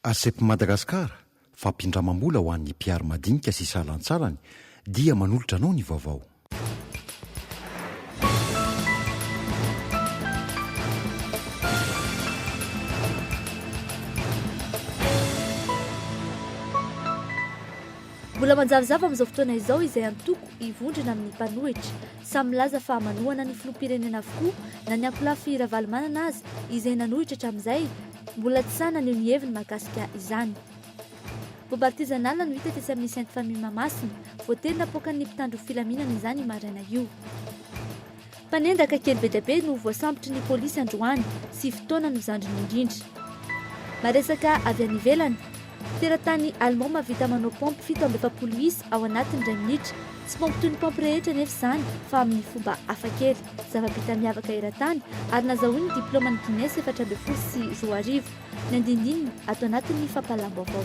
asepy Madagasikara fampindramam-bola ho an'ny mpiary madinika sy salantsarany dia manolotra anao ny vaovao. Mbola manjavozavo amin'izao fotoana izao izay antoko hivondrina amin'ny mpanohitra. Samy milaza fa manohana ny filoham-pirenena avokoa na ny ampilafy ravalomanana azy izay nanohitra hatramin'izay mbola tsy sanany ny heviny mahakasika izany. Boba artisanal no hita tesy amin'ny Sainte Famille Mahamasina, voatery napoakan'ny mpitandro filaminana izany maraina io. Mpanendaka kely be dia be no voasambotry ny polisy androany sy fotoana no zandriny indrindra. Maresaka avy any ivelany, teratany Allemand mavita manao pompe 7 isy ao anatin'ny 2 minitra. Tsy pompe toy ny pompe rehetra nefa izany fa amin'ny fomba hafakely. Zava-bita miavaka eran-tany ary nazahoany diplôman'ny Guinness 4 sy 2 ny andindininy ato anatin'ny fampalam-baovao.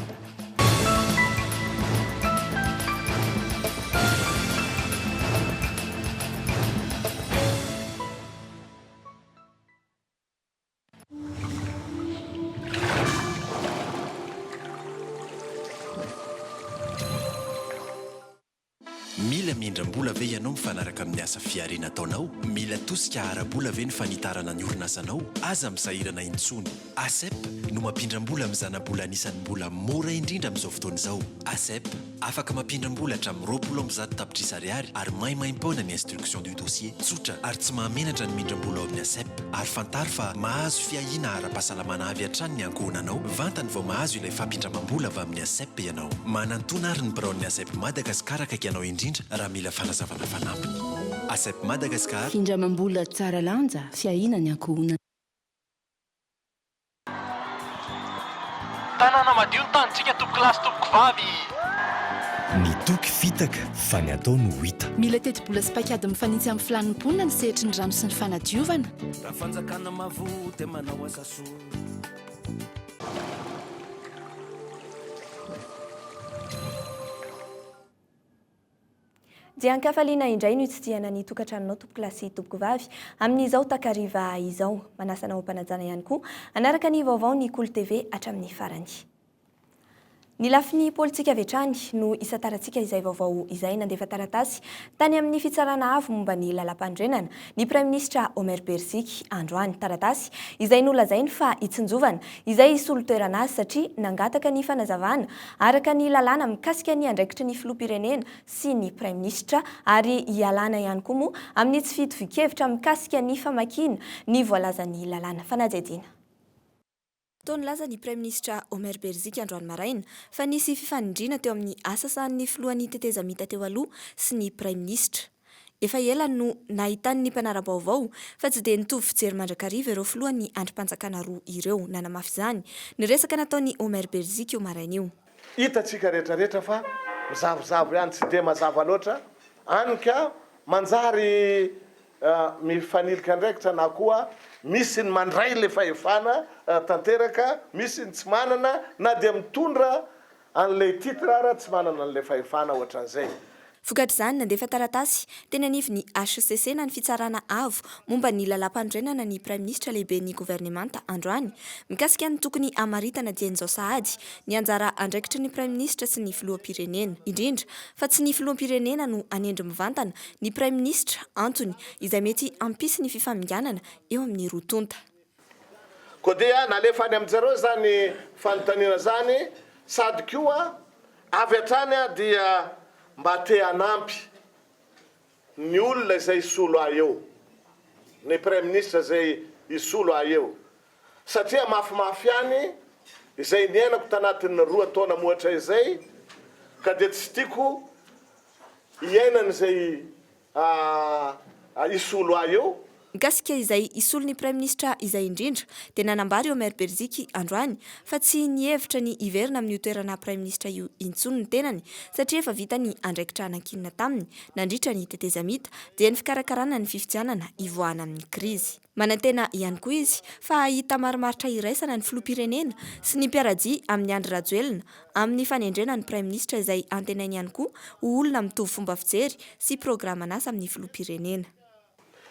Mila mindram-bola ve ianao mifanaraka amin'ny asa fiarina ataonao? Mila tosika ara-bola ve ny fanitarana ny orinasanao? Aza misahirana intsony. ASEP no mampindram-bola amin'ny zana-bola anisan'ny mbola mora indrindra amin'izao fotoana izao. ASEP afaka mampindram-bola hatramin'ny 20 tapitrisa ariary ary maimaim-paona ny instruction du dossier. Tsotra ary tsy mahamenatra ny mindram-bola ao amin'ny ASEP. Ary fantaro fa mahazo fiahina ara-pahasalamana avy hatrany ny ankohonanao. Vantany vao mahazo ilay fampindram-bola avy amin'ny ASEP ianao. Manantona ary ny biraon'ny ASEP Madagasikara akaiky ianao indrindra raha mila fanazavana fanampiny. ASEP Madagasikara. Findramam-bola tsara lanja, fiahina ny ankohonana. Tanàna madio ny tanitsika toko kilasy toko vavy. Ny toky fitaka fa ny atao no hita. Mila teti-bola sy pakady mifanitsy amin'ny filanimponina ny sehitry ny rano sy ny fanadiovana. Raha fanjakana mavoty manao asa soa. Dia ankafaliana indray no itsitiana ny tokantranonao tompoko kilasy tompoko vavy amin'izao takariva izao. Manasana ho mpanajana ihany koa anaraka ny vaovao ny Kolo TV hatramin'ny farany. Ny lafiny politika avy hatrany no isataratsika izay vaovao izay nandefa taratasy tany amin'ny fitsarana avo momba ny lalam-pandrenana ny Prime Ministra Omer Bersik androany. Taratasy izay nolazainy fa itsinjovana izay solotoerana azy satria nangataka ny fanazavana araka ny lalàna mikasika ny andraikitry ny filoham-pirenena sy ny Prime Ministra ary ialana ihany koa moa amin'ny tsy fitovin-kevitra mikasika ny famakiana ny voalazan'ny lalàna. Fanajediana. Taony laza ny Prime Ministra Omer Bersik androany maraina fa nisy fifanindrina teo amin'ny asasan'ny filohan'ny teteza mita teo aloha sy ny Prime Ministra. Efa ela no nahitany ny mpanara-baovao fa tsy dia nitovy fijery mandrakariva ireo filohan'ny andrim-panjakana roa ireo. Nanamafy izany ny resaka nataony Omer Bersik io maraina io. Hitatsika rehetrarehetra fa mizavozavo ihany tsy dia mazava loatra anika manjary mifanilika andraikitra na koa misy ny mandray le fahefana tanteraka, misy ny tsy manana na dia mitondra an'ilay titre ara tsy manana an'ilay fahefana ohatran'izay. Vokatr' izany nandefa taratasy teny anivy ny HCC na ny fitsarana avo momba ny lalam-pandrenana ny Prime Ministra lehibe ny gouvernemanta androany mikasika ny tokony amaritana dian'izao sahady ny anjara andraikitry ny Prime Ministra sy ny filoham-pirenena indrindra fa tsy ny filoham-pirenena no anendry mivantana ny Prime Ministra antony izay mety ampisy ny fifaminganana eo amin'ny rotonta. Koa dia nalefa any amin'jareo zany fanontaniana zany sady koa avy hatrany dia mba te anampy ny olona izay isolo eo, ny Prime Ministra izay isolo eo. Satria mafimafy ihany izay niainako tanatin'ny 2 taona mohatra izay ka dia tsy tiako iainana izay isolo eo. Mikasika izay isolo ny Prime Ministra izay indrindra dia nanambary Omer Bersik androany fa tsy nihevitra ny iverina amin'ny toerana Prime Ministra io intsony ny tenany satria efa vita ny andraikitra anakinina taminy nandritra ny teteza mita dia ny fikarakarana ny fifidianana ivoahana amin'ny krizy. Manantena ihany koa izy fa hita marimaritra iraisana ny filoham-pirenena sy ny mpiaradia amin'ny andro rajoelina amin'ny fanendrena ny Prime Ministra izay antenainy ihany koa ho olona mitovy fomba fijery sy programanasa amin'ny filoham-pirenena.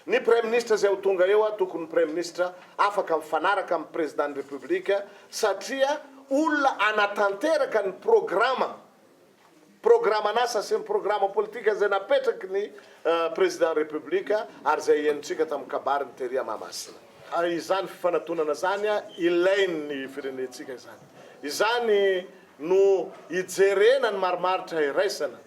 Ny Prime Ministra izay ho tonga eo tokony Prime Ministra afaka mifanaraka amin'ny Président de République satria olona anatanteraka ny programanasa sy ny programa politika zay napetraky ny président république ary zay enontsika tamin'ny kabary ny teria mamasina. Izany fifanatonana zany ilainy ny firenentsika zany. Izany no ijerena ny marimaritra iraisana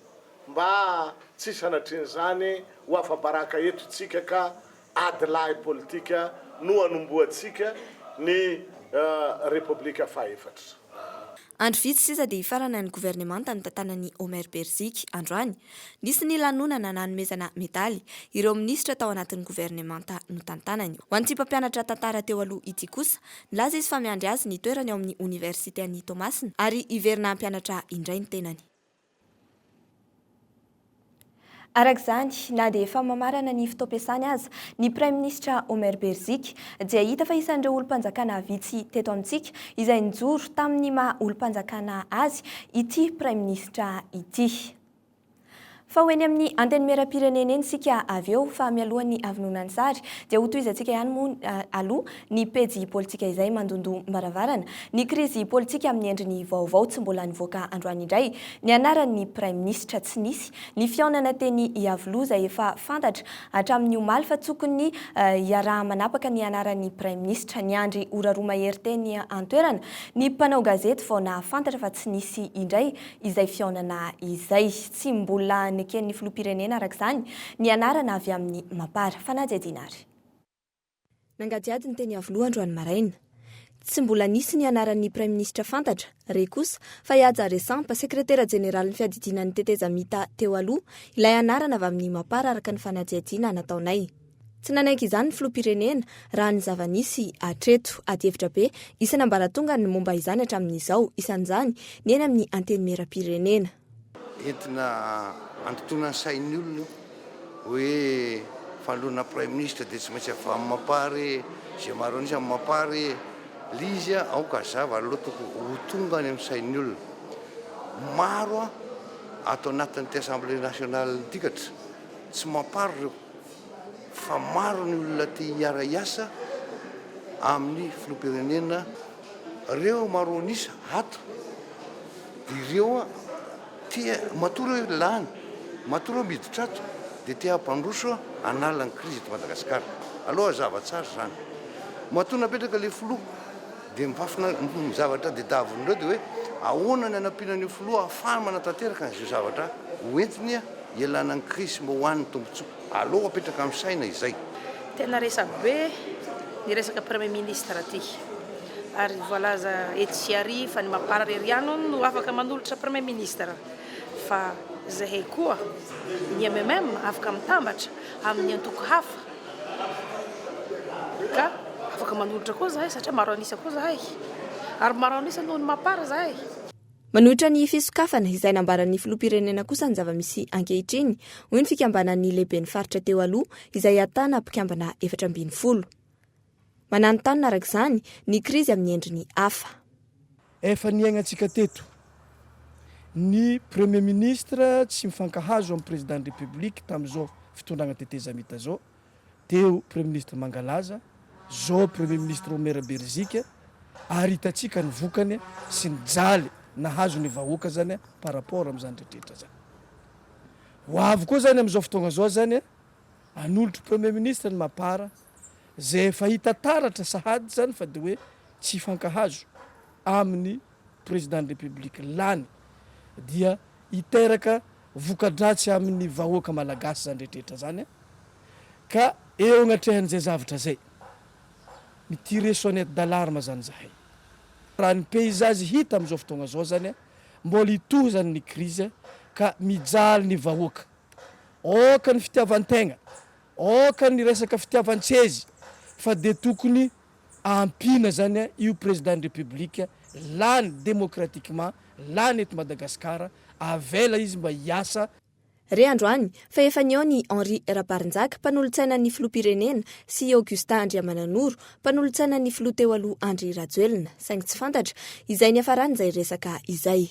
mba tsy sanatriny zany ho afabaraka eto tsika ka adilahy politika no anomboatsika ny république fahaefatra. Andro vitsy sisa dia hifarana ny gouvernemanta ny tantanan'ny Omer Berzika androany. Nisy ny lanonana nanomezana medaly ireo minisitra tao anatin'ny gouvernemanta no tantanany. Ho an'ity mpampianatra tantara teo aloha ity kosa, nilaza izy fa miandry azy ny toerany ao amin'ny Université an'i Tomasina ary iverina hampianatra indray ny tenany. Arak'izany, na dia efa mamarana ny fotoam-piasany aza, ny Prime Ministre Omer Berzika dia hita fa isan'ireo olo-mpanjakana vitsy teto amintsika izay nijoro tamin'ny maha olo-mpanjakana azy ity Prime Ministre ity. Fa ho eny amin'ny anteny meram-pirenena eny sika avy eo fa mialohan'ny avinonany sary dia ho toizantsika ihany moa aloha ny pejy politika izay mandondo mbaravarana. Ny krizy politika amin'ny endriny vaovao tsy mbola nivoaka androany indray. Ny anaran'ny Prime Ministre tsy nisy. Ny fiaonana teny iavoloha izay efa fantatra hatramin'ny omaly fa tsokony iaraha manapaka ny anaran'ny Prime Ministre ny andry ora roa mahery teny antoerana. Ny mpanao gazety vao nahafantatra fa tsy nisy indray izay fiaonana izay. Tsy mbola neken'ny filoham-pirenena arak'izany ny anarana avy amin'ny mapara fanajadinary. Nangadiady ny teny avoloha androany maraina. Tsy mbola nisy ny anaran'ny Prime Ministre fantatra, re kosa fa Ihaja Resampa, sekretera jeneraly ny fiadidinan'ny teteza mita teo aloha, ilay anarana avy amin'ny mapara araka ny fanajadiana nataonay. Tsy nanaiky izany ny filoham-pirenena raha ny zava-nisy atreto ady-hevitra be isan'ambaratonga ny momba izany hatramin'izao, isan'izany ny eny amin'ny anteny meram-pirenena. Entina antotonany sain'ny olona hoe fanoloana Prime Ministre dia tsy maintsy avy amin'ny mapary zay maro anisy amin'ny mapary lizy aoka zava aloha toko ho tonga any amin'ny sain'ny olona. Maro atao anatin'ity Assemblée nationale tikatra tsy mapary reo fa maro ny olona ty hiara-iasa amin'ny filoham-pirenena reo maro anisy ato ireo tia matory hoe lany matory hoe miditrato dia tia hampandroso analany krizy eto Madagasikara. Aloha zava-tsara zany matoa napetraka le filoha dia mifafina zavatra dia davin'ireo dia hoe ahoana ny anampianan'io filoha ahafahany manatanteraka n'izio zavatra hoentiny ialana ny krizy mba hoan'ny tombontsoa. Aloha apetraka amin'ny saina izay. Tena resabe ny resaka Premier Ministre aty ary voalaza ety sy arifa ny mapara reriano no afaka manolotra Premier Ministre fa zahay koa ny MMM afaka mitambatra amin'ny antoko hafa ka afaka manolotra koa zahay satria maro anisa koa zahay ary maro anisa noho ny mapara zahay. Manohitra ny fisokafana izay nambaran'ny filoham-pirenena kosa ny zava-misy ankehitriny hoy ny fikambanan'ny lehibe ny faritra teo aloha izay ahitana mpikambana 420. Mananontany arak'izany ny krizy amin'ny endriny hafa. Efa niainantsika teto ny Premier Ministre tsy mifankahazo amin'ny Président de République tamin'izao fitondrana teteza mita zao. Teo Premier Ministre Mangalaza, zao Premier Ministre Omer Berzika ary hitatsika ny vokany sy ny jaly nahazo ny vahoaka zany par rapport amin'izany rehetra zany. Ho avy koa zany amin'izao fotoagna zao zany anolotra Premier Ministre ny mapara zay efa hita taratra sahady zany fa dia hoe tsy fankahazo amin'ny Président de République lany dia hiteraka voka-dratsy amin'ny vahoaka malagasy zany rehetra zany ka eo agnatrehan'izay zavatra zay mitire sonnette d'alarme zany zahay. Raha ny peizazy hita amin'izao fotoagna zao zany mbola hitohy zany ny krizy ka mijaly ny vahoaka oka ny fitiavan-tegna oka ny resaka fitiavan-tsezy fa dia tokony ampina zany io Président de République lany démocratiquement lany eto Madagasikara avela izy mba hiasa. Re androany fa efa niao ny Henri Raparinjaka mpanolontsaina ny filoham-pirenena sy Augustin Andriamananoro mpanolontsaina ny filoha teo aloha Andry Rajoelina saingy tsy fantatra izay ny hafarany izay resaka izay.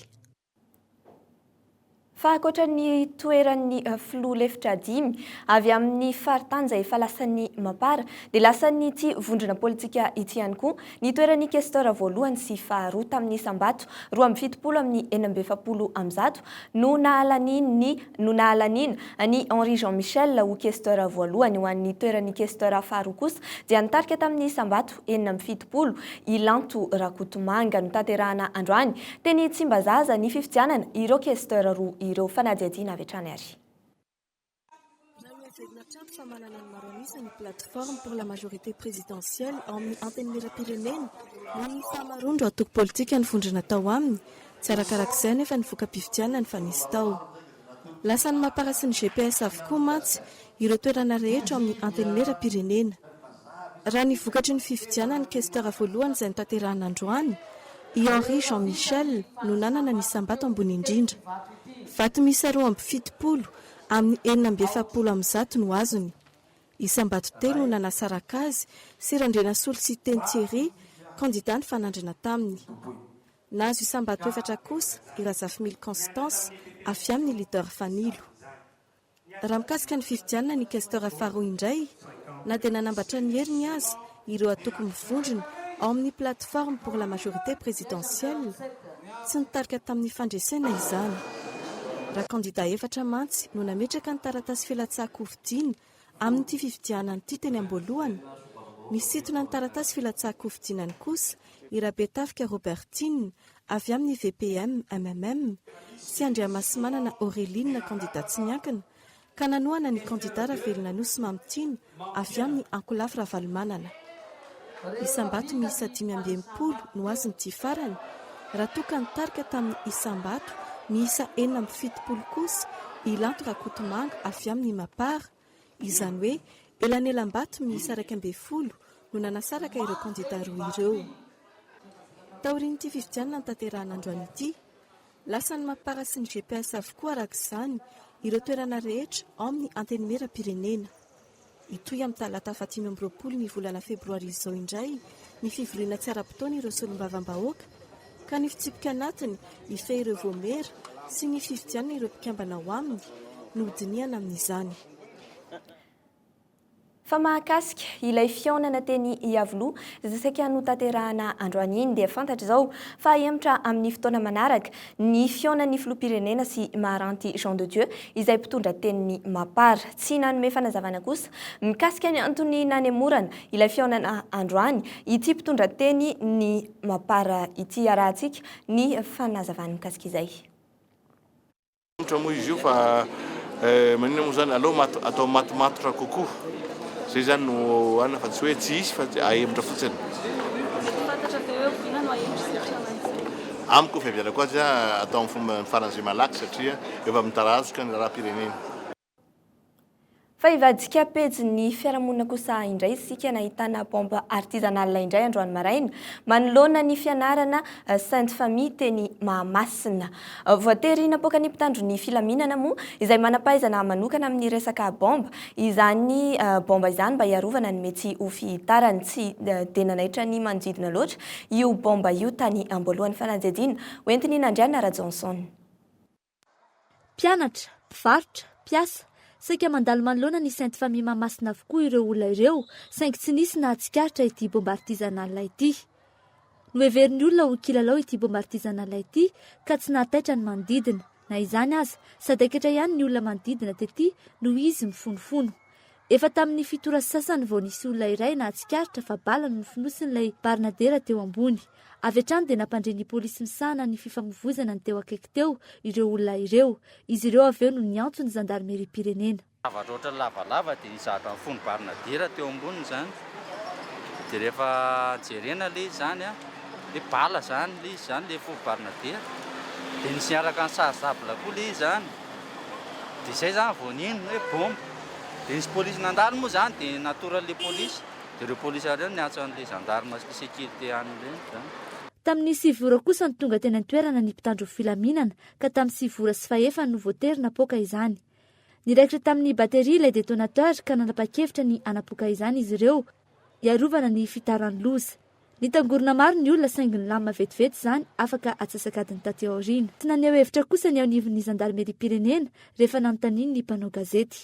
fa akoatra ny toeran'ny filoha-lefitra dimy avy amin'ny faritany izay efa lasan'ny mapara dia lasan'ny ity vondrona politika ity ihany koa ny toeran'ny questeur voalohany sy faharoa tamin'ny Sambato 2.70 amin'ny 4.70 am'zato no nahalanina ny Henri Jean Michel ho questeur voalohany ho an'ny toeran'ny questeur faharoa kosa dia nitarika tamin'ny Sambato 4.70 Ilanto Rakotomanga no tanterahana androany teny Tsimbazaza ny fifidianana ireo questeur roa ireo fanadiadiana avy hatrany ary. Fa manana ny maro anisan'ny plateforme pour la majorité présidentielle amin'ny anteny mera-pirenena ny fahamarondro atoko politika ny vondrona tao aminy tsy arakarak'izay nefa ny voka-pifidianana fa nisy tao. Lasa ny mapara sy ny GPS avokoa mantsy ireo toerana rehetra amin'ny anteny mera-pirenena. Raha ny vokatry ny fifidianana ny questeur voalohany izay notanterahana androany Henri Jean Michel no nanana ny Sambato ambony indrindra. Vato misy 2.70 amin'ny 4.70 am'zato no azony. Isambato telo no nanasaraka azy sy Randrena Solo sy Teny Thierry candidat ny fanandrina taminy. Nahazo Isambato 4 kosa Irazafimily Constance avy amin'ny leader Fanilo. Raha mikasika ny fifidianana ny questeur faharoa indray na dia nanambatra ny heriny azy ireo atoko mivondrona ao amin'ny plateforme pour la majorité présidentielle tsy nitarika tamin'ny fandresena izany. Raha candidat 4 mantsy no nametraka ny taratasy filatsahako hovidiana amin'ity fifidianana ity teny am-boalohany. Nisintona ny taratasy filatsahako hovidianany kosa Irabetafika Robertine avy amin'ny VPM MMM sy Andriamasimanana Auréline candidat tsy miankina ka nanoana ny candidat Ravelona Nosy Mamitiny avy amin'ny Ankolafy Ravalomanana. Isambato miisa 5.70 no azy ny farany raha toka nitarika tamin'ny Isambato miisa 4.70 kosa Ilanto Rakotomanga avy amin'ny Mapara izany hoe elanelam-bato miisa 2.40 no nanasaraka ireo candidat roa ireo. Taoriny'ity fifidianana ny tanterahana androany ity lasa ny Mapara sy ny GPS avokoa arak'izany ireo toerana rehetra ao amin'ny anteny mera-pirenena. Itoy amin'ny talata 20 ny volana febroary izao indray ny fivoriana tsy ara-potoana ireo solombavam-bahoaka ka ny fitsipika anatiny ife ireo voamera sy ny fifidianana ireo mpikambana ao aminy no hodiniana amin'izany. Fa mahakasika ilay fionana teny Iavoloha izay saika notanterahana androany iny dia fantatra izao fa hiematra amin'ny fotoana manaraka ny fionan'ny filoham-pirenena sy Maharanty Jean de Dieu izay mpitondra tenin'ny Mapara tsy nanome fanazavana kosa mikasika ny antony nanemorana ilay fionana androany ity mpitondra teny ny Mapara ity arahantsika ny fanazavana mikasika izay. Moa izy io fa manina moa zany aloha atao matomatotra kokoa. Zay zany no ana fa tsy hoe tsy isy fa ahematra fotsiny. Amiko fiaviana koa zay atao amin'ny fomba faran'izay malaky satria efa mitarazoka ny raha-pirenena. Fa ivadika pejy ny fiarahamonina kosa indray isika nahitana bomba artisanal indray androany maraina manoloana ny fianarana Sainte Famille teny Mahamasina. Voatery napoaka ny mpitandro ny filaminana moa izay manampahaizana manokana amin'ny resaka bomba izany bomba izany mba hiarovana ny mety ho fitarany tsy dia nanaitra ny manodidina loatra io bomba io tany am-boalohan'ny fanadihadiana hoentiny Nandriana Ra Johnson. Mpianatra, mpivarotra, mpiasa saika mandalo manoloana ny Sainte Famille Mahamasina avokoa ireo olona ireo saingy tsy nisy na atsikaritra ity bomba artisanal ity. Noheverin'ny olona ho kilalao ity bomba artisanal ity ka tsy nahataitra ny manodidina na izany aza sady aketra ihany ny olona manodidina tety no izy mifonofono. Efa tamin'ny fitora sasany vao nisy olona iray na atsikaritra fa bala no nofonosin'ilay barnadera teo ambony. Avy hatrany dia nampandre ny polisy misahana ny fifamoivozana ny teo akaiky teo ireo olona ireo. Izy ireo avy eo no niantso ny zandarmerie-pirenena. Lavaroatra lavalava dia nizatra mifono barnadera teo amboniny zany. Dia rehefa jerena le zany le bala zany le izy zany le fo barnadera. Dia nisy araka ny sarzabla koa le zany. Dia izay zany voniny hoe bomba. Dia nisy polisy nandalo moa zany dia natoran'le polisy. Dia ireo polisy ireo niantso an'le gendarme sy sécurité an'ireny zany. Tamin'ny 9 ora kosa ny tonga teny an-toerana ny mpitandro filaminana ka tamin'ny 9 ora sy fahefany no voatery napoaka izany. Niraikitra tamin'ny bateria ilay detonateur ka nanapa-kevitra ny anapoaka izany izy ireo hiarovana ny fitaran'ny loza. Nitangorona maro ny olona saingy ny lamina vetivety izany afaka atsasakadiny taty aoriana. Tsy naneho hevitra kosa ny ao anivon'ny zandarmeri-pirenena rehefa nanontaniany ny mpanao gazety.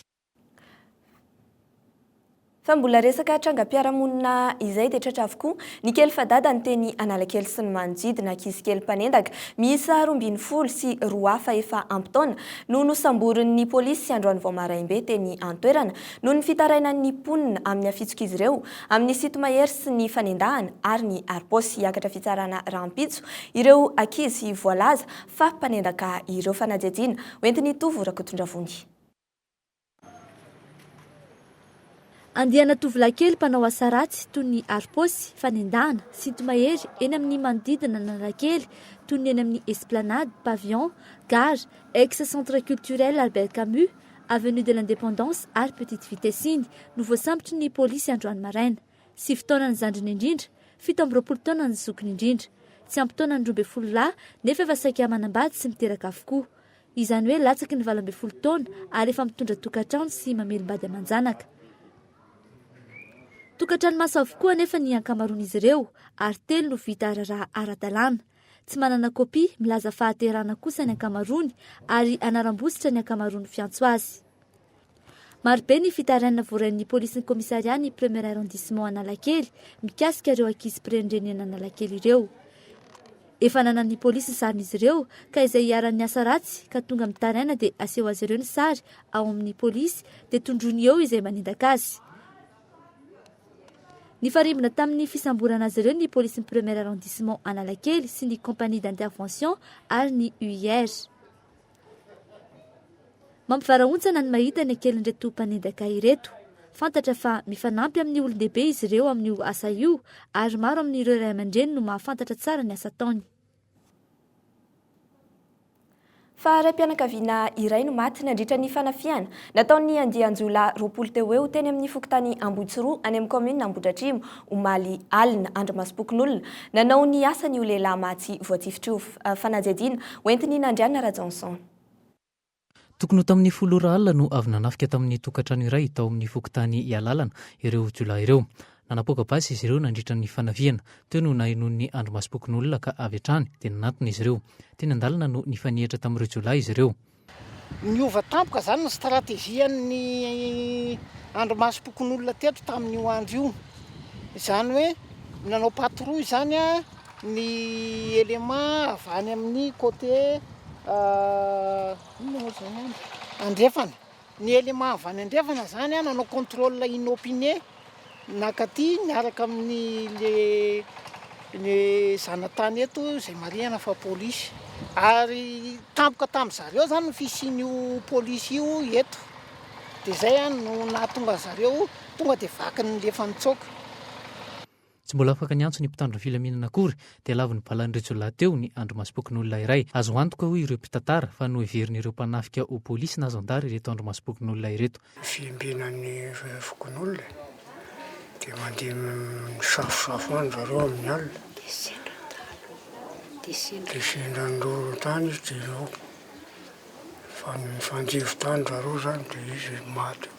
Fa mbola resaka trangam-piarahamonina izay dia tratra avokoa ny kely fadada ny teny Analakely sy ny manodidina ankizy kely mpanendaka miisa 12 sy 2 hafa efa ampitaona no nosamborin'ny polisy androany vao maraimbe teny antoerana no ny fitarainan'ny mponina amin'ny afitsoko izy ireo amin'ny sito mahery sy ny fanendahana ary ny arposy hiakatra fitsarana rahampitso ireo ankizy voalaza fa mpanendaka ireo fanadihadiana hoentiny tovo Rakotondravony. Andiana tovolahy kely mpanao asa ratsy toy ny arposy, fanendahana, sintomahery eny amin'ny manodidina Analakely toy ny eny amin'ny esplanade, pavillon, gare, ex-centre culturel Albert Camus, avenue de l'Indépendance ary petite vitesse iny no voasambotry ny polisy androany maraina. 7 taona ny zandriny indrindra, 17 taona ny zokiny indrindra. Tsy ampy-taona ny 12 lahy nefa efa saika manambady sy miteraka avokoa. Izany hoe latsaky ny 12 taona ary efa mitondra tokantrano sy mamelombady amanjanaka. Tokantrano maso avokoa nefa ny ankamaroan'izy ireo ary 3 no vita raharaha ara-dalàna. Tsy manana kopia milaza fahaterana kosa ny ankamaroany ary anaram-bositra ny ankamaroany fiantso azy. Marobe ny fitaraina voaran'ny polisin'ny komisaria ny premier arrondissement Analakely mikasika ireo ankizy mpirenenena Analakely ireo. Efa nanan'ny polisy sarin'izy ireo ka izay hiaran'ny asa ratsy ka tonga mitaraina dia aseho azy ireo ny sary ao amin'ny polisy dia tondrony eo izay manendaka azy. Ny farimbona tamin'ny fisamborana azy ireo ny polisin'ny premier arrondissement Analakely sy ny compagnie d'intervention ary ny UIR. Mampivarahontsana ny mahita ny ankelin'reto mpanendaka ireto. Fantatra fa mifanampy amin'ny olon-dehibe izy ireo amin'io asa io ary maro amin'ireo ray aman-dreny no mahafantatra tsara ny asa taony. Fa raim-pianakaviana iray no maty nandritra ny fanafiana nataon'ny andian-jola 20 teo eo teny amin'ny fokontany Ambohitsiroa any amin'ny commune Ambohidratrimo omaly alina andro masom-pokon'olona nanao ny asa ny lehilahy maty voatifitro fanajadiana hoentiny Nandriana Rajanson. Tokony ho tamin'ny 10 alina no avy nanafika tamin'ny tokantrano iray tao amin'ny fokontany Ialalana ireo jolahy ireo. Nanapoaka basy izy ireo nandritra ny fanaviana teo no nahinon'ny andro masom-pokon'olona ka avy hatrany dia nanatona izy ireo. Teny an-dalana no nifanihatra tamin'ireo jolahy izy ireo. Niova tampoka zany ny strategian'ny andro masom-pokon'olona teto tamin'io andro io. Izany hoe nanao patrouille zany ny élément avy any amin'ny côté Andrefana. Ny élément avy any Andrefana zany nanao contrôle inopiné nakaty niaraka amin'ny le zanatany eto izay marihana fa polisy ary tampoka tamin'ny zareo zany ny fisin'io polisy io eto dia zay no nahatonga zareo tonga dia vakiny lefa nitsoaka. Tsy mbola afaka niantso ny mpitandro ny filaminana akory dia lavy ny balan'ireo jolahy teo ny andro masom-pokon'olona iray. Azo antoka hoe ireo mpitantara fa no heverin'ireo mpanafika ho polisy na zandary ireto andro masom-pokon'olona ireto. Fiembinan'ny fokon'olona dia mandeha misafosafo any zareo amin'ny alina. Dia sendran-doro tany izy dia eo fanjivo tany zareo zany dia izy maty.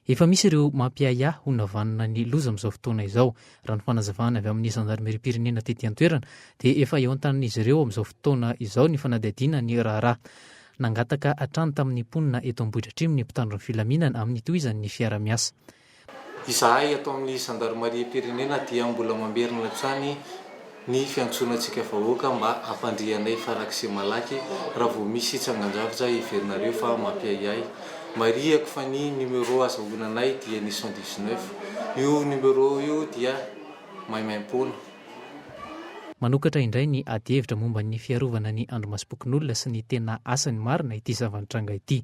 Efa misy ireo mampiaya ho navanana ny loza amin'izao fotoana izao. Raha ny fanazavana avy amin'ny zandarmeri-pirenena tety an-toerana dia efa eo an-tanin'izy ireo amin'izao fotoana izao ny fanadihadiana ny raharaha. Nangataka hatrany tamin'ny mponina eto Ambohidratrimo ny mpitandro ny filaminana amin'ny tohizan'ny fiara-miasa. Izahay ato amin'ny zandarmeri-pirenena dia mbola mamberina trany ny fiantsonantsika vahoaka mba hampandrianay farak'izay malaky raha vao misy tsangan-javitra heverinareo fa mampiayay. Mariako fa ny numéro azahoananay dia ny 119. Io numéro io dia maimaim-pona. Manokatra indray ny ady hevitra momba ny fiarovana ny andro masom-pokon'olona sy ny tena asany marina ity zava-nitranga ity.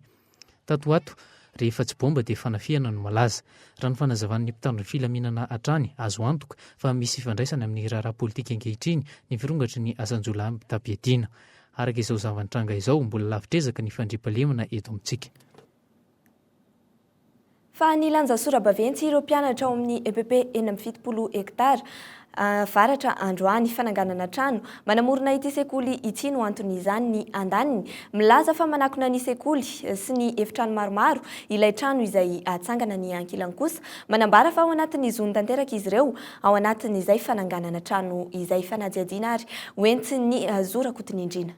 Tato ato rehefa tsy bomba dia fanafiana no malaza. Raha ny fanazavan'ny mpitandro ny filaminana hatrany azo antoka fa misy fifandraisana amin'ny raharaha politika ankehitriny ny firongatry ny asan-jolahy mitapiadiana. Araka izao zava-nitranga izao mbola lavitrezaka ny fandriampahalemana eto amintsika. Fa ny lanja Sorabaventsy ireo mpianatra ao amin'ny EPP 70 hektara varatra androany fananganana trano manamorona ity sekoly ity no anton'izany ny andaniny milaza fa manakona ny sekoly sy ny efitrano maromaro ilay trano izay atsangana ny ankilany kosa manambara fa ao anatin'ny zony tanteraka izy ireo ao anatin'izay fananganana trano izay fanajiadiana ary hoentin'ny zorakotiny indrina.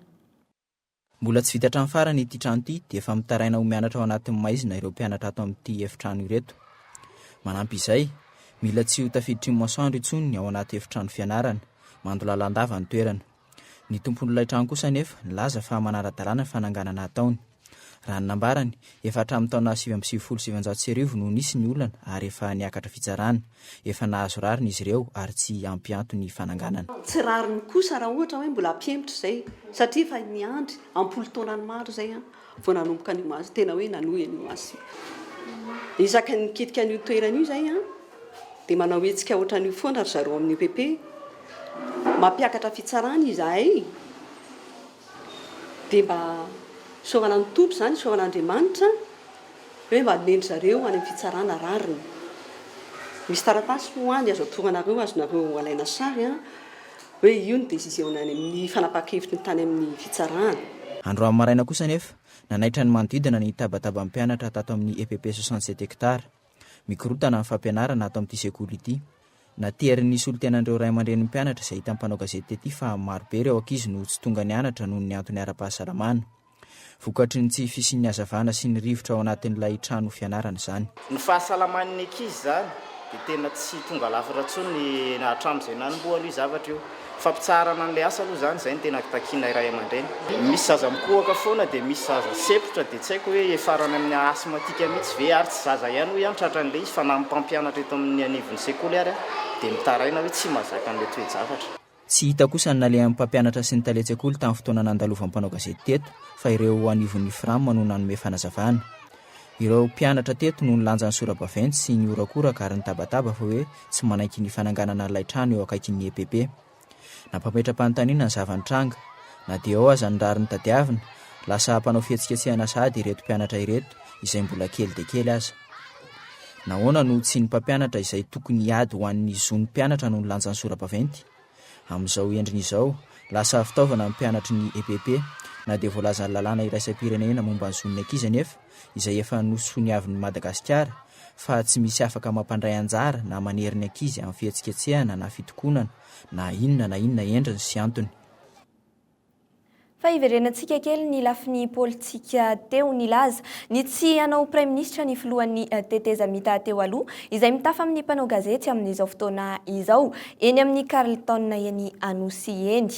Mbola tsy vita trano farany ity trano ity dia efa mitaraina ho mianatra ao anatin'ny maizina ireo mpianatra ato amin'ity efitrano ireto. Manampy izay, mila tsy ho tafiditry ny masoandro intsony ao anaty efitrano fianarana, mandolalandava ny toerana. Ny tompon'ilay trano kosa nefa nilaza fa manara-dalàna ny fananganana ataony. Raha ny nambarany, efa hatramin'ny taona 2017 no nisy ny olana ary efa niakatra fitsarana. Efa nahazo rariny izy ireo ary tsy ampianto ny fananganana. Tsy rariny kosa raha ohatra hoe mbola ampiembotra izay satria fa niandry ampolo taonany maro izay vao nanomboka an'io azy tena hoe nanohy an'io azy. Isaka nikitika an'io toerana io izay dia manao hetsika ohatran'io foana ry zareo amin'ny UPP mampiakatra fitsarana izahay dia mba soavana ny tompo izany soavana Andriamanitra hoe mba nendry zareo any amin'ny fitsarana rariny. Misy taratasy ho any azo atoranareo azonareo alaina sary hoe io ny décision any amin'ny fanapa-kevitry ny tany amin'ny fitsarana. Andro amin'ny maraina kosa nefa nanaitra ny manodidina ny tabataba mpianatra tato amin'ny EPP 67 hektara. Mikorotana ny fampianarana ato amin'ity sekoly ity. Natery ny solotenan'ireo ray aman-dren'ny mpianatra izay hita mpanao gazety ety fa marobe ireo ankizy no tsy tonga nianatra noho ny antony ara-pahasalamana. Vokatry ny tsy fisian'ny hazavana sy ny rivotra ao anatin'ilay trano fianarana izany. Ny fahasalaman'ny ankizy izany dia tena tsy tonga lafatra intsony na hatramin'izay nanombohana io zavatra io. Fampitsarana an'ilay asa aloha izany izay no tena takiana iray aman-dreny. Misy zaza mikohaka foana dia misy zaza sepotra dia tsy haiko hoe efarany amin'ny asmatika mihitsy ve ary tsy zaza ihany ho ihany tratran'ilay izy fa na mpampianatra eto amin'ny anivon'ny sekoly ary dia mitaraina hoe tsy mahazaka an'ilay toe-javatra. Tsy hita kosa ny nalehan'ny mpampianatra sy ny taletsekoly tamin'ny fotoana nandalovan'ny mpanao gazety teto fa ireo anivon'ny framo no nanome fanazavana. Ireo mpianatra teto no nilanja ny sora-baventy sy ny orakoraka ary ny tabataba fa hoe tsy manaiky ny fananganana ilay trano eo akaikin'ny EPP. Nampametra-panontaniana ny zavan-tranga na dia ao aza ny rariny tadiavina lasa mpanao fihetsiketsehana sady ireto mpianatra ireto izay mbola kely dia kely aza. Nahoana no tsy ny mpampianatra izay tokony hiady ho an'ny zon'ny mpianatra no nilanja ny sora-baventy. Amin'izao endriny izao lasa fitaovana ny mpianatry ny EPP na dia voalazany lalàna iraisam-pirenena momba ny zon'ny ankizy anefa izay efa nosoniavin'ny Madagasikara fa tsy misy afaka mampandray anjara na manery ny ankizy amin'ny fihetsiketsehana na fitokonana na inona endriny sy antony. Fa iverenantsika kely ny lafin'ny politika teo nilaza ny tsy hanao praiminisitra ny filohan'ny teteza mita teo aloha izay mitafa amin'ny mpanao gazety amin'izao fotoana izao eny amin'ny Carleton eny Anosy eny.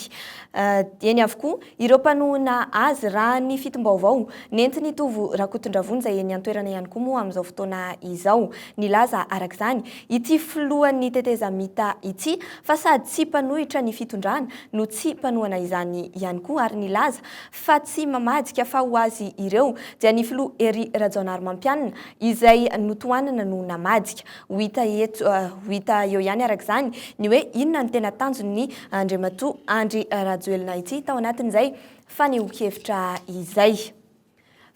Eny avokoa ireo mpanohana azy raha ny fitombaovao nentiny tovo Rakotondravony izay eny antoerana ihany koa moa amin'izao fotoana izao. Nilaza arak'izany ity filohan'ny teteza mita ity fa sady tsy mpanohitra ny fitondrana no tsy mpanohana izany ihany koa ary laza fa tsy mamadika fa ho azy ireo dia ny filoha Ery Rajaonarimampianina izay notoanana no namadika. Hita eo ihany arak'izany ny hoe inona ny tena tanjon'ny Andriamatoa Andry Rajoelina ity tao anatin'izay fanehoan-kevitra izay.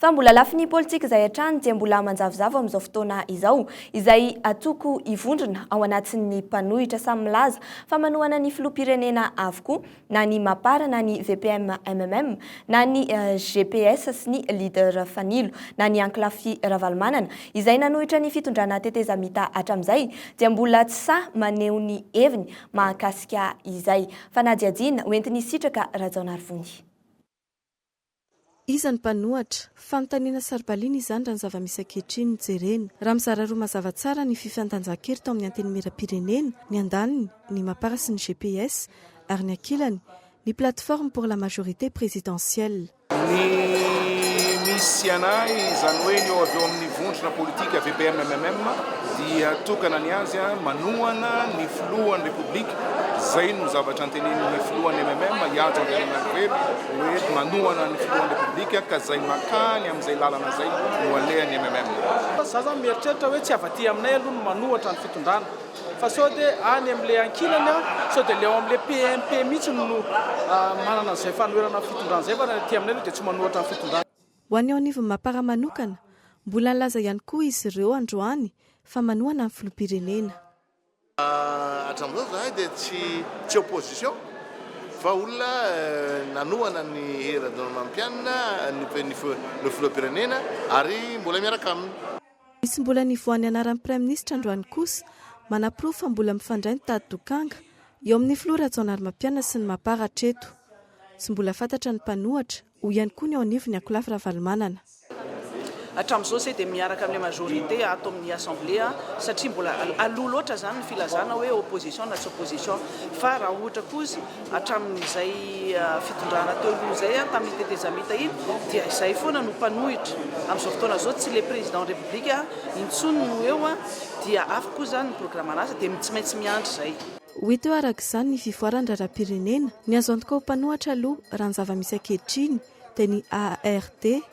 Fa mbola lafin'ny politika izay hatrany dia mbola manjavozavo amin'izao fotoana izao izay atoko ivondrona ao anatin'ny mpanohitra samy milaza fa manohana ny filoham-pirenena avokoa na ny Mapara na ny VPM MMM na ny GPS sy ny leader Fanilo na ny Anklafy Ravalomanana izay nanohitra ny fitondrana teteza mita hatramin'izay dia mbola tsy sa maneho ny heviny mahakasika izay fa nadiadiana hoentiny sitraka Rajaonarivony. Iza ny mpanohatra fanontaniana saribaliana izany raha ny zava-misy ankehitriny ny jerena raha mizara roa mazava tsara ny fifandanjahan-kery tao amin'ny anteny mera-pirenena ny andaniny ny Mapara sy ny GPS ary ny ankilany ny plateforme pour la majorité présidentielle. Misy anahy izany hoe ny eo avy eo amin'ny vondrona politika VPM MMM dia tokana ny azy manohana ny filohan'ny Repoblika zay no zavatra antenen'ny filohan'ny MMM Iadro Andrianarivelo hoe manohana ny filohan'ny Repoblika ka zay makany amin'izay lalana zay no alehan'ny MMM. Za zany mieritreritra hoe tsy avaty aminay aloha no manohatra ny fitondrana fa sao dia any amin'ilay ankilany sao dia leo amin'ilay PMP mihitsy no manana izay fanoherana fitondrana zay fa ty aminay aloha dia tsy manohatra ny fitondrana. Ho an'ny anivon'ny Mapara manokana mbola nilaza ihany koa izy ireo androany fa manohana ny filoham-pirenena. Hatramin'izao zahay dia tsy opposition fa olona nanoana ny heradonampianina ny filoham-pirenena ary mbola miaraka aminy. Misy mbola nivoany anaran'ny Prime Ministre androany kosa manaprova fa mbola mifandray ny tady dokanga eo amin'ny filoha Rajaonarimampianina sy ny maparatra eto. Tsy mbola fantatra ny mpanohatra ho ihany koa ny ao anivony Akolafy Ravalomanana. Hatramin'izao izay dia miaraka amin'ny majorité ato amin'ny assemblée satria mbola aloha loatra zany ny filazana hoe opposition na tsy opposition fa raha ohatra kosa hatramin'izay fitondrana teo aloha izay tamin'ny tetezamita iny dia izay foana no mpanohitra amin'izao fotoana zao tsy le président république intsony no eo dia afaka koa zany ny programme anazy dia tsy maintsy miandry izay. Hoy teo arak'izany ny fivoarany raharaham-pirenena ny azo antoka ho mpanohatra aloha raha ny zava-misy ankehitriny dia ny ARD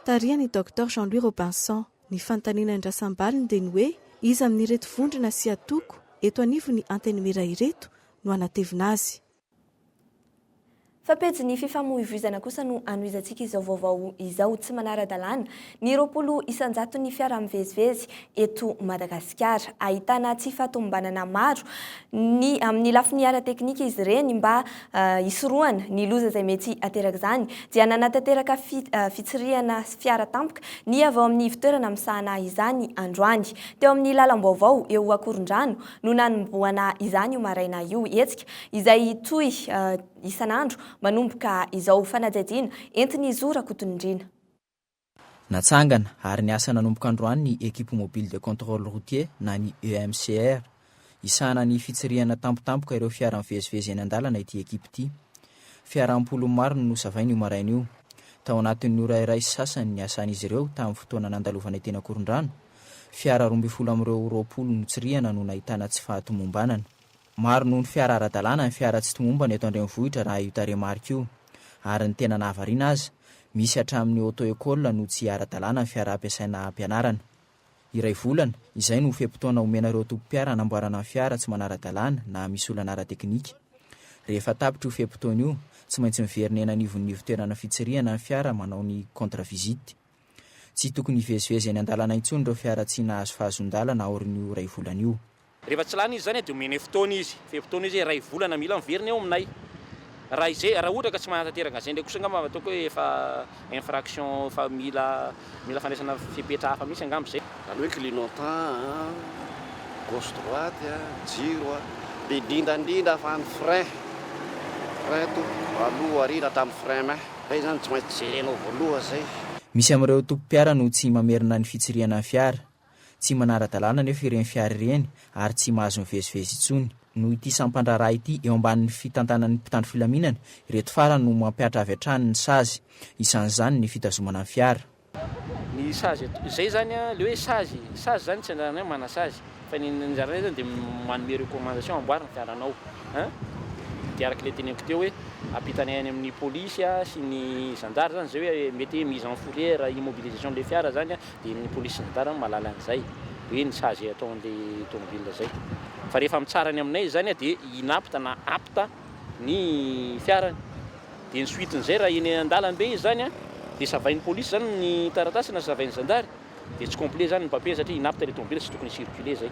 tarihany Dr Jean-Louis Robinson. Ny fanontaniana indrasam-baliny dia ny hoe iza amin'ireto vondrona sy atoko eto anivony antenimera ireto no anatevina azy. Fapetsy ny fifamoivoizana kosa no anoizantsika izao vaovao izao tsy manara-dalàna ny 20 isanjato ny fiara mivezivezy eto Madagasikara. Ahitana tsy fahatombanana maro ny amin'ny lafiny ara-teknika izy ireny mba hisoroana ny loza izay mety ateraka izany dia nanatanteraka fitsirihana fiara tampoka ny avy ao amin'ny fitoerana misahana izany androany. Teo amin'ny lalam-baovao eo Akorondrano no nanomboana izany io maraina io hetsika izay toy isanandro manomboka izao fanajadiana entiny zora kotondrina. Natsangana ary ny asa nanomboka androany ny équipe mobile de contrôle routier na ny EMCR isana ny fitsirihana tampotampoka ireo fiara mivezivezy eny an-dalana ity équipe ity. Fiara ampolo maro no nosavainy io maraina io. Tao anatin'ny ora iray sasany ny asan'izy ireo tamin'ny fotoana nandalovana teny Akorondrano. Fiara 12 amin'ireo 20 no tsirihana no nahitana tsy fahatomombanana. Maro noho ny fiara ara-dalàna ny fiara tsy tomombana eto andrenivohitra raha io taremarika io. Ary ny tena nahavariana azy misy hatramin'ny auto-école no tsy ara-dalàna ny fiara ampiasaina ampianarana. Iray volana izay no fempotoana omena ireo tompo-piara hanamboarana ny fiara tsy manara-dalàna na misy olana ara-teknika. Rehefa tapitra io fempotoana io tsy maintsy miverina eny anivon'ny fitoerana fitsirihana ny fiara manao ny contre-visite. Tsy tokony hivezivezy eny an-dalàna intsony ireo fiara tsy nahazo fahazon-dalana aorin'io iray volana io. Rehefa tsy lany izy zany dia omena fotoana izy. Fempotoana izy iray volana mila miverina eo aminay. Raha izay raha ohatra ka tsy manatanteraka izay ndraiky kosa angamba ataoko hoe efa infraction fa mila fandraisana fepetra hafa mihitsy angamba izay. Zany hoe clignotant, gauche droite, jiro, dia indrindrandrindra fa ny frein to aloha arina tamin'ny frein ma. Zay zany tsy maintsy jerenao voaloha zay. Misy amin'ireo tompo-piara no tsy mamerina ny fitsirihana ny fiara. Tsy manara-dalàna nefa ireny fiara ireny ary tsy mahazo mivezivezy intsony. Noho ity sampandraraha ity eo ambanin'ny fitantanan'ny mpitandro filaminana, ireto farany no mampiatra avy hatrany ny sazy, isan'izany ny fitazomana ny fiara. Ny sazy izay zany le hoe sazy zany tsy andrana hoe manasazy fa ny anjarana zany dia manome recommandation amboarina fiaranao. Dia araka le teneniko teo hoe ampitanay any amin'ny polisy sy ny zandary zany zay hoe mety mise en fourrière immobilisation le fiara zany dia ny polisy sy zandary mahalala an'izay hoe ny sazy atao an'le tomobile zay. Fa rehefa mitsarany aminay zany dia inapta na apta ny fiarany. Dia ny suiten'izay raha eny an-dalana be izy zany dia zavain'ny polisy zany ny taratasy na zavain'ny zandary dia tsy complet zany ny papier satria inapta le tomobile tsy tokony circuler zay.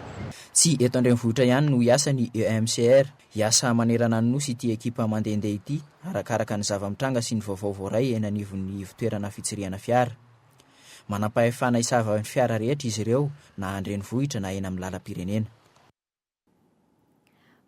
Tsy eto andrenivohitra ihany no hiasa ny EMCR, hiasa manerana ny nosy ity ekipa mandehandeha ity arakaraka ny zava-mitranga sy ny vaovao voaray eny anivon'ny fitoerana fitsirihana fiara. Manam-pahefana hisava ny fiara rehetra izy ireo na andrenivohitra na eny amin'ny lalam-pirenena.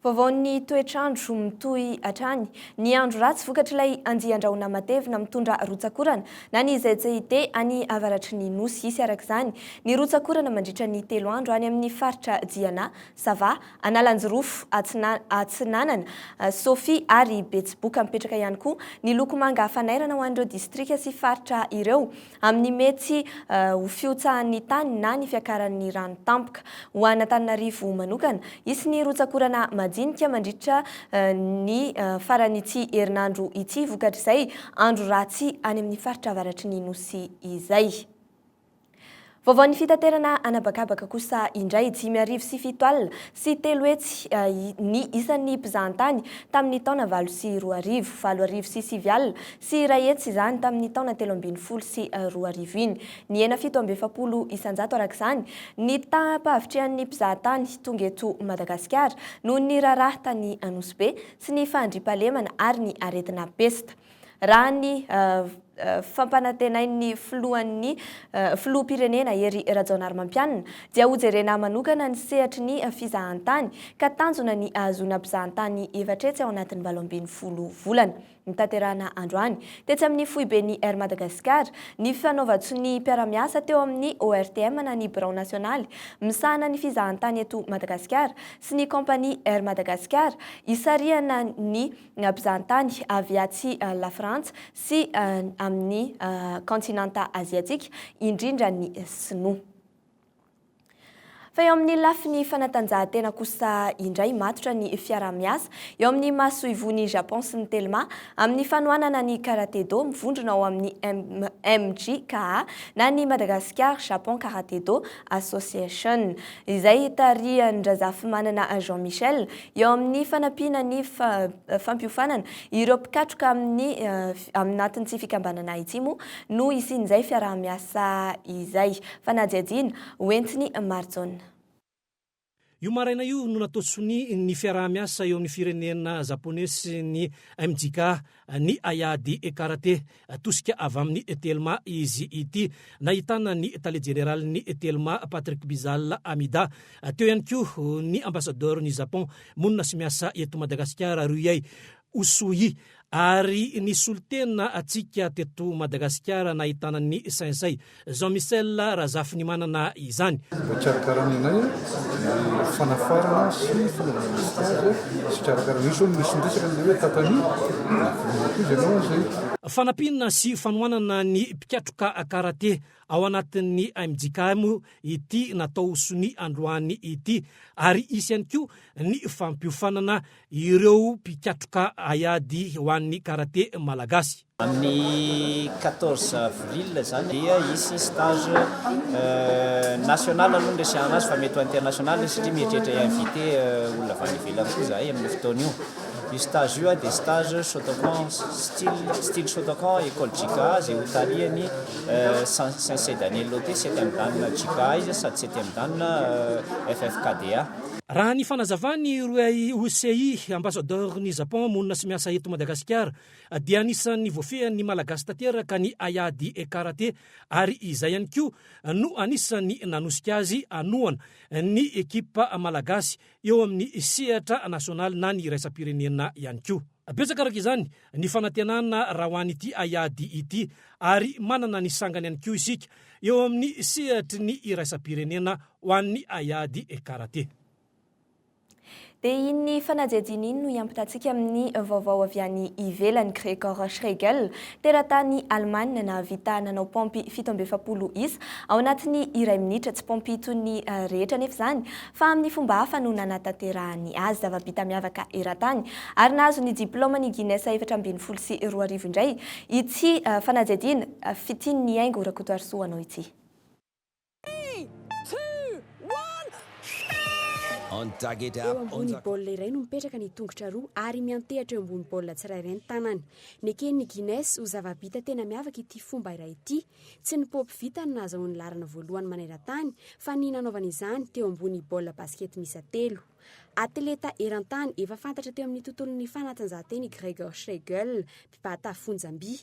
Vaovaon'ny toetrandro mitohy hatrany, ny andro ratsy vokatra ilay andian-drahona matevina mitondra rotsakorana na ny ZCIT any avaratry ny nosy isy araka izany. Ny rotsakorana mandritra ny 3 andro any amin'ny faritra Diana, Sava, Analanjirofo, Atsinanana, Sofia ary Betsiboka mipetraka ihany koa ny loko manga fanairana ho an'ireo distrika sy faritra ireo amin'ny mety ho fiotsahan'ny tany na ny fiakaran'ny rano tampoka. Ho an'Antananarivo manokana, isy ny rotsakorana majinika mandritra ny faran'ity herinandro ity vokatra izay andro ratsy any amin'ny faritra avaratry ny nosy izay. Vaovao ny fitaterana anabakabaka kosa indray 5:07 sy 3 hetsy ny isan'ny mpizahatany tamin'ny taona 8 sy 4 sy 2 hetsy izany tamin'ny taona 13 sy 2 iny. Ny 770 isanjato arak'izany ny tapavitrian'ny mpizahatany tonga eto Madagasikara noho ny raraha tany Anosy sy ny fandriampahalemana ary ny aretina pesta. Raha ny fampanantenain'ny filohan'ny filoham-pirenena Hery Rajaonarimampianina dia hojerena manokana ny sehatry ny fizahantany ka tanjona ny ahazoana mpizahatany 4 hetsy ao anatin'ny 12 volana. Ny tanterahana androany tetsy amin'ny foibeny Air Madagascar ny fanaovatso ny mpiara-miasa teo amin'ny ORTM na ny Birao Nasionaly misahana ny fizahantany eto Madagasikara sy ny kompani Air Madagascar isariana ny mpizahatany avy aty la Frantsa sy amin'ny kontinanta aziatika indrindra ny Sinoa. Fa eo amin'ny lafiny fanatanjahantena kosa indray matotra ny fiara-miasa eo amin'ny mahasoivony Japon sy ny Telma amin'ny fanohanana ny Karate Do mivondrona ao amin'ny MGKA na ny Madagascar Japon Karate Do Association izay tarihan-drazafy manana Jean-Michel eo amin'ny fanampiana ny fampiofanana ireo mpikatroka aminatiny tsy fikambanana itsimo no isin'izay fiara-miasa izay fanajajina hoentiny Marjona. Io maraina io no natao soni ny fiaraha-miasa eo amin'ny firenena japonais sy ny MJK ny Ayady Karate tosika avy amin'ny Telma izy ity nahitana ny tale général ny Telma Patrick Bizal Amida teo ihany koa ny ambassadeur ny Japon monina sy miasa eto Madagasikara Ruyai Usui ary ny solitena atsika teto Madagasikara nahitana ny sainsay Jean-Michel Razafy ny manana izany. Tsarakarany anay ny fanafarana sy filomanositazy sy tsarakarany misy indrisaka ny hoe tatany zay. Fanampinana sy fanohanana ny mpikatroka karate ao anatin'ny MJKM ity natao soni androany ity ary isy ihany koa ny fampiofanana ireo mpikatroka ayady ho an'ny karate malagasy. Amin'ny 14 avril zany dia isy stage national aloha ndresahana azy fa mety ho international satria mieritreritra invité olona avy any ivelany koa zahay amin'ny fotoana io. Io stage io dia stage Shotokan style Shotokan école Jika zay ho tarihany Sensei Daniel Loté 7e dan Jika izy sady 7e dan FFKDA. Raha ny fanazavany Rui Usui ambassadeur ny Japon monina sy miasa eto Madagasikara dia anisan'ny voafehan'ny malagasy tanteraka ny Ayady Karate ary izay ihany koa no anisan'ny nanosika azy anohana ny ekipa malagasy eo amin'ny sehatra nasionaly na ny iraisam-pirenena ihany koa. Betsaka araka izany ny fanantenana raha ho an'ity Ayady ity ary manana ny sangany ihany koa isika eo amin'ny sehatry ny iraisam-pirenena ho an'ny Ayady Karate. Dia iny fanajajina iny no iampitatsika amin'ny vaovao avy any ivelany. Gregor Schregel teratany Allemagne nahavita nanao pompy 770 isa ao anatin'ny iray minitra tsy pompy itony rehetra nefa izany fa amin'ny fomba hafa no nanatanterahany azy zava-bita miavaka eran-tany ary nahazo ny diplôma ny Guinness 420 sy 2 indray ity fanajajina fitiny ny aingo rakoto arso anao ity. Eo ambony baolina iray no mipetraka ny tongotra roa ary miantehatra eo ambony baolina tsirairay ny tanany. Neken'ny Guinness ho zava-bita tena miavaka ity fomba iray ity. Tsy ny pop vita no nahazoany larana voalohany maneran-tany fa ny nanaovana izany teo ambony baolina basket misa 3. Atleta eran-tany efa fantatra teo amin'ny tontolon'ny fanatanjahantena Gregor Schregel mpibata Fonjamby.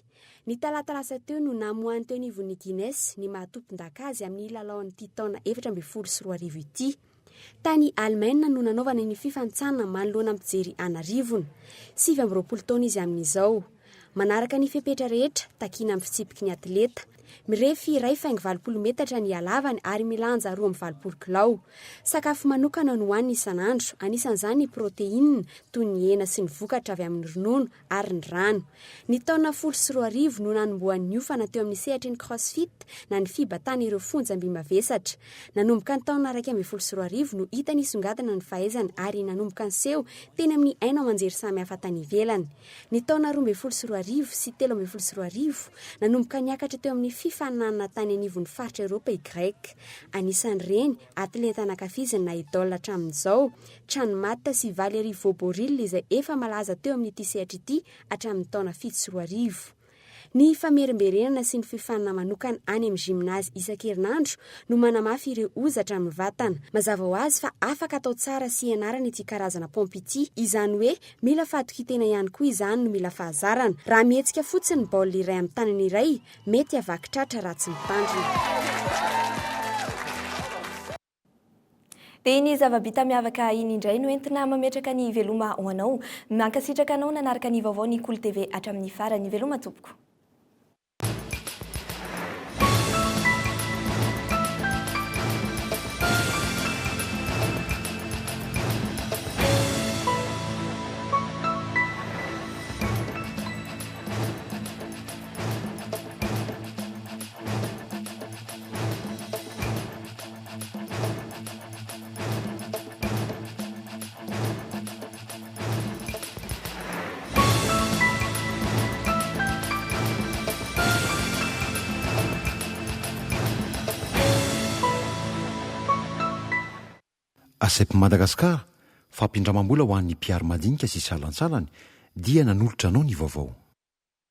Ny talatalasa teo no namoahany teo ny ivon'ny Guinness ny mahatompon-daka azy amin'ny lalaon'ity taona 420 sy 2 ity. Tany Allemagne no nanaovana ny fifantsana manoloana ampijery anarivony 7 taona izy amin'izao. Manaraka ny fepetra rehetra takina amin'ny fitsipiky ny atleta. Mirefy 1,20 metatra ny halavany ary milanja 2,20 kilao. Sakafo manokana no hoaniny isan'andro, anisan'izany proteina toy ny hena sy ny vokatra avy amin'ny ronono ary ny rano. Ny taona 20 no nanombohan'ny io fanateo amin'ny sehatry ny crossfit na ny fibatana ireo Fonjamby mavesatra. Nanomboka ny taona 2012 no hita ny songadina ny fahaizany ary nanomboka ny seho teny amin'ny aina manjery samihafa tany ivelany. Ny taona 2012 sy 2013 nanomboka niakatra teo amin'ny fifananana tany anivon'ny faritra eropa i greka anisan'ireny atletanakafizina idol hatramin'izao Tranomatta sy Valérie Voboril izay efa malaza teo amin'ity sehatra ity hatramin'ny taona 7 ny famerimberenana sy ny fifanana manokana any amin'ny gymnase isan-kerinandro no manamafy ireo ozatra amin'ny vatana mazava ho azy fa afaka atao tsara sy ianarana ity karazana pompe ity izany hoe mila fahatoki-tena ihany koa izany no mila fahazarana raha mihetsika fotsiny ny baolina iray amin'ny tanana iray mety avakitratra raha tsy mitandrina. Dia ny zava-bita miavaka iny indray no entina mametraka ny veloma ho anao mankasitraka anao nanaraka ny vaovao ny Cool TV hatramin'ny farany veloma tompoko. asep Madagasikara fampindramam-bola ho an'ny mpiary madinika sy salansalany dia nanolotra anao ny vaovao.